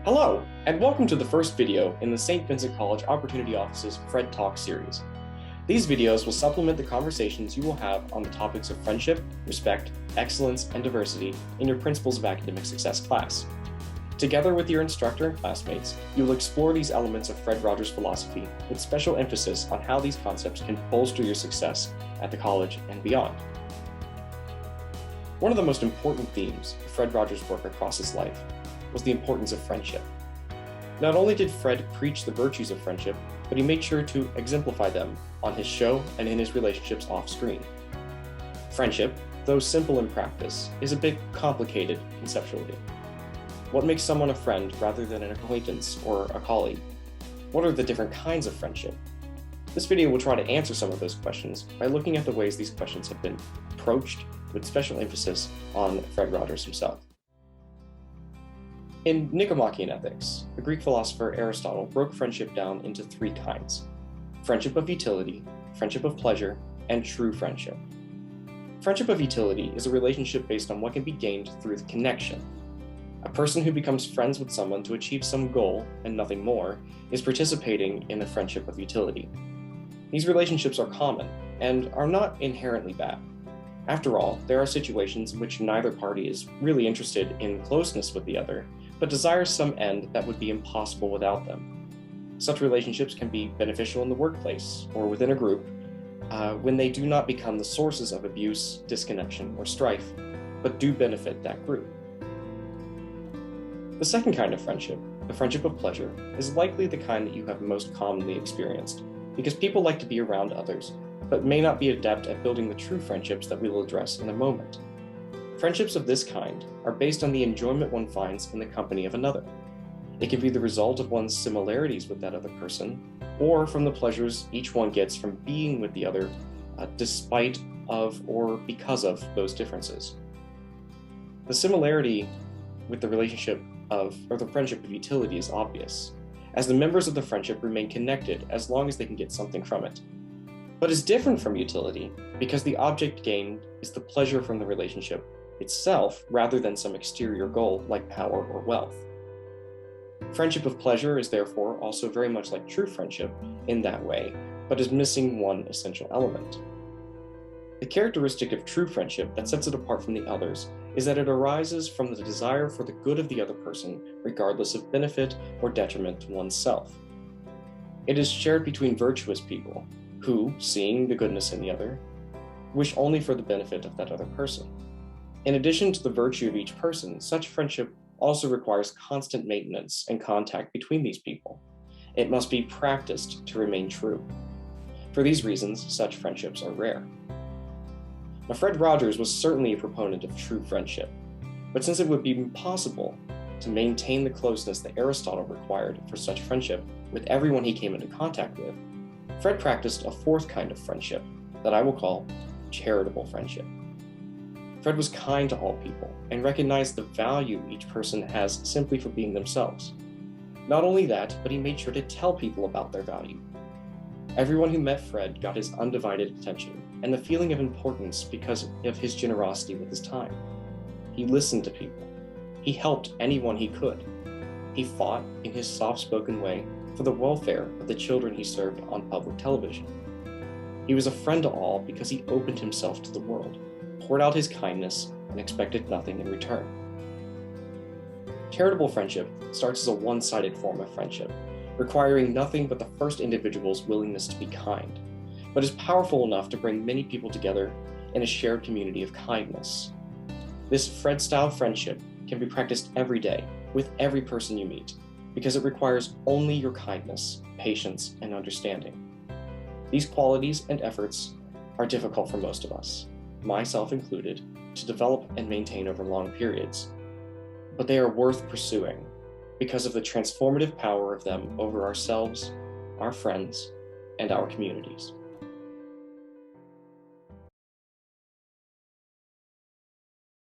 Hello, and welcome to the first video in the St. Vincent College Opportunity Office's Fred Talk series. These videos will supplement the conversations you will have on the topics of friendship, respect, excellence, and diversity in your Principles of Academic Success class. Together with your instructor and classmates, you will explore these elements of Fred Rogers' philosophy with special emphasis on how these concepts can bolster your success at the college and beyond. One of the most important themes of Fred Rogers' work across his life was the importance of friendship. Not only did Fred preach the virtues of friendship, but he made sure to exemplify them on his show and in his relationships off-screen. Friendship, though simple in practice, is a bit complicated conceptually. What makes someone a friend rather than an acquaintance or a colleague? What are the different kinds of friendship? This video will try to answer some of those questions by looking at the ways these questions have been approached with special emphasis on Fred Rogers himself. In Nicomachean Ethics, the Greek philosopher Aristotle broke friendship down into three kinds: friendship of utility, friendship of pleasure, and true friendship. Friendship of utility is a relationship based on what can be gained through the connection. A person who becomes friends with someone to achieve some goal and nothing more is participating in the friendship of utility. These relationships are common and are not inherently bad. After all, there are situations in which neither party is really interested in closeness with the other, but desires some end that would be impossible without them. Such relationships can be beneficial in the workplace or within a group when they do not become the sources of abuse, disconnection, or strife, but do benefit that group. The second kind of friendship, the friendship of pleasure, is likely the kind that you have most commonly experienced, because people like to be around others, but may not be adept at building the true friendships that we will address in a moment. Friendships of this kind are based on the enjoyment one finds in the company of another. It can be the result of one's similarities with that other person, or from the pleasures each one gets from being with the other, despite of or because of those differences. The similarity with the relationship of, or the friendship of utility is obvious, as the members of the friendship remain connected as long as they can get something from it. But is different from utility because the object gained is the pleasure from the relationship itself rather than some exterior goal like power or wealth. Friendship of pleasure is therefore also very much like true friendship in that way, but is missing one essential element. The characteristic of true friendship that sets it apart from the others is that it arises from the desire for the good of the other person, regardless of benefit or detriment to oneself. It is shared between virtuous people who, seeing the goodness in the other, wish only for the benefit of that other person. In addition to the virtue of each person, such friendship also requires constant maintenance and contact between these people. It must be practiced to remain true. For these reasons, such friendships are rare. Now, Fred Rogers was certainly a proponent of true friendship, but since it would be impossible to maintain the closeness that Aristotle required for such friendship with everyone he came into contact with, Fred practiced a fourth kind of friendship that I will call charitable friendship. Fred was kind to all people and recognized the value each person has simply for being themselves. Not only that, but he made sure to tell people about their value. Everyone who met Fred got his undivided attention and the feeling of importance because of his generosity with his time. He listened to people. He helped anyone he could. He fought, in his soft-spoken way, for the welfare of the children he served on public television. He was a friend to all because he opened himself to the world, poured out his kindness, and expected nothing in return. Charitable friendship starts as a one-sided form of friendship, requiring nothing but the first individual's willingness to be kind, but is powerful enough to bring many people together in a shared community of kindness. This Fred-style friendship can be practiced every day with every person you meet, because it requires only your kindness, patience, and understanding. These qualities and efforts are difficult for most of us, myself included, to develop and maintain over long periods, but they are worth pursuing because of the transformative power of them over ourselves, our friends, and our communities.